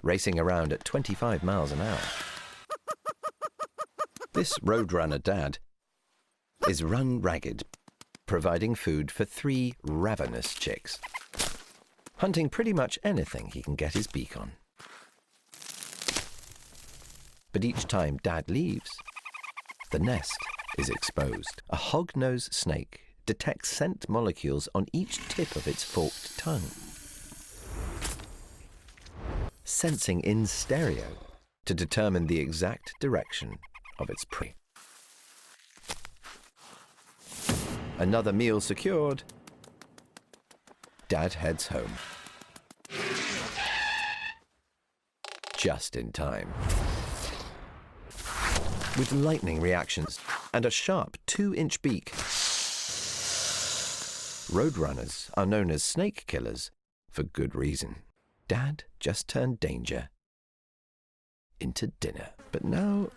racing around at 25 miles an hour. This roadrunner dad is run ragged, providing food for 3 ravenous chicks, hunting pretty much anything he can get his beak on. But each time Dad leaves, the nest is exposed. A hognose snake detects scent molecules on each tip of its forked tongue, sensing in stereo to determine the exact direction of its prey. Another meal secured, Dad heads home. Just in time. With lightning reactions and a sharp 2-inch beak. Roadrunners are known as snake killers for good reason. Dad just turned danger into dinner. But now,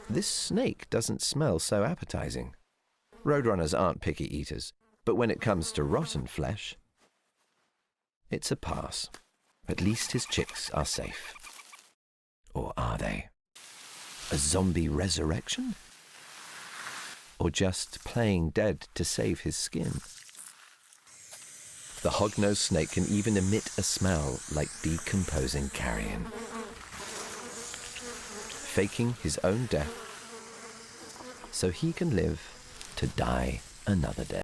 this snake doesn't smell so appetizing. Roadrunners aren't picky eaters, but when it comes to rotten flesh, it's a pass. At least his chicks are safe. Or are they? A zombie resurrection? Or just playing dead to save his skin? The hognose snake can even emit a smell like decomposing carrion, faking his own death so he can live to die another day.